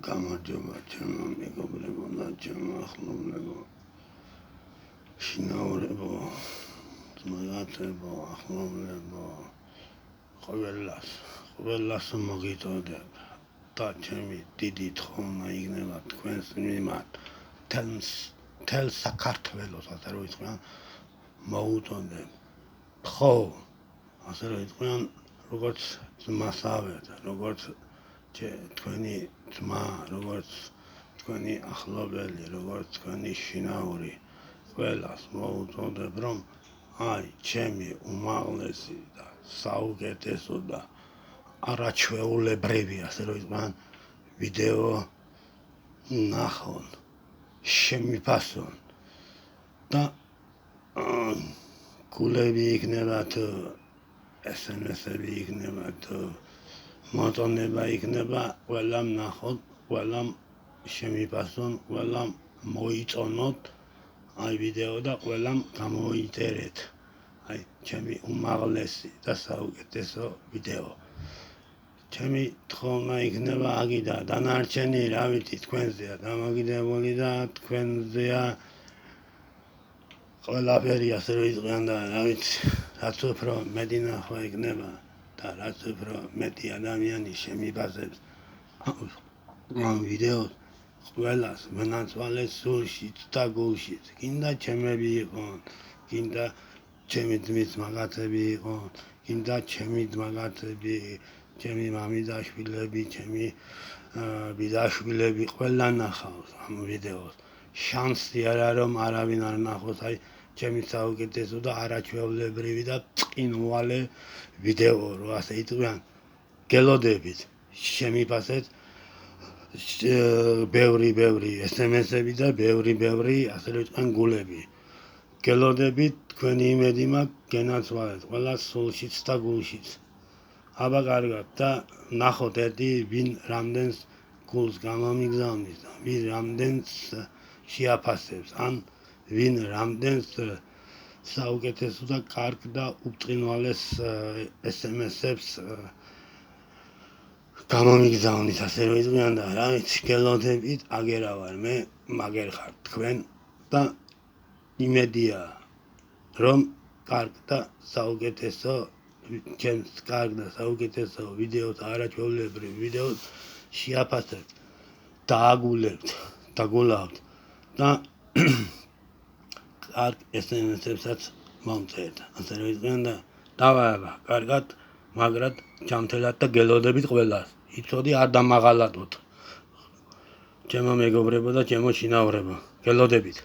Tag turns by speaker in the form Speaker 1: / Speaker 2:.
Speaker 1: გამარჯობა ჩემო მეგობრებო და ჩემო ახლობლებო, შინაურებო, ძმაათებო, ახლობლებო, ყველას მოგიწოდებ და ჩემი დიდი თხოვნა იქნება თქვენს მიმართ მთელ საქართველოს, ასე რომ იტყვიან, მოუწოდებ ხო, ასე რომ იტყვიან, როგორც ძმასავეთ, როგორც თქვენი ძმა, როგორც თქვენი ახლობელი, როგორც თქვენი შინაური, ყველას მოუწოდებ, რომ აი ჩემი უმაღლესი და საუკეთესო და არაჩვეულებრივი, ასე რომ იტყვიან, ვიდეო ნახონ, შემიფასონ და გულები იქნებათ, SMS-ები იქნებათ, მოწონება იქნება, ყველამ ნახოთ, ყველამ შემიფასონ, ყველამ მოიწონოთ აი ვიდეო და ყველამ გამოიწერეთ აი ჩემი უმაღლესი და საუკეთესო ვიდეო. ჩემი თხოვნა იქნება აგიდა, დანარჩენი რა ვიცი თქვენზეა დამოკიდებული და თქვენზეა ყველაფერი, ასე რომ იტყვიან და რა ვიცი, რაც უფრო მეტი ნახვა იქნება და რაც უფრო მეტი ადამიანი შემიფასებს ამ ვიდეოს, ყველას მნაცვალეს სულშიც და გულშიც, გინდა ჩემები იყონ, გინდა ჩემი ძმის მაგაცები იყონ, გინდა ჩემი ძმაგაცები, ჩემი მამიდაშვილები, ჩემი ბიძაშვილები, ყველა ნახავს ამ ვიდეოს. შანსი არა რომ არავინ არ ნახოს აი ჩემი საუკეთესო და არაჩვეულებრივი და ბრწყინვალე ვიდეო, რო ასე იტყვიან, გელოდებით შემიფასეთ ბევრი SMS-ები და ბევრი, ასე რომ იტყვიან, გულები. გელოდებით თქვენი იმედი მაქვს გენაცვალეთ ყველას სულშიც და გულშიც. აბა კარგად და ნახოთ ერთი ვინ რამდენს გულს გამომიგზავნის და ვინ რამდენს შეაფასებს, ან ვინ რამდენს საუკეთესო და კარგ და უბწყინვალეს SMS-ებს გამომიგზავნის, ასე რომ იტყვიან და რა ვიცი, გელოდებით აგერა ვარ მე, მაგერ ხარ თქვენ და იმედია რომ კარგ და საუკეთესო ჩემს კარგ და საუკეთესო ვიდეოს, არაჩვეულებრივ ვიდეოს შეაფასებთ, დააგულებთ, დაგულავთ და კარგ SMS-ებსაც მომწერთ, ასე რომ იტყვიან და დავაება კარგად, მაგრად, ჯანმრთელად და გელოდებით ყველას. იცოდი არ დამაღალატოთ ჩემო მეგობრებო და ჩემო შინაურებო, გელოდებით.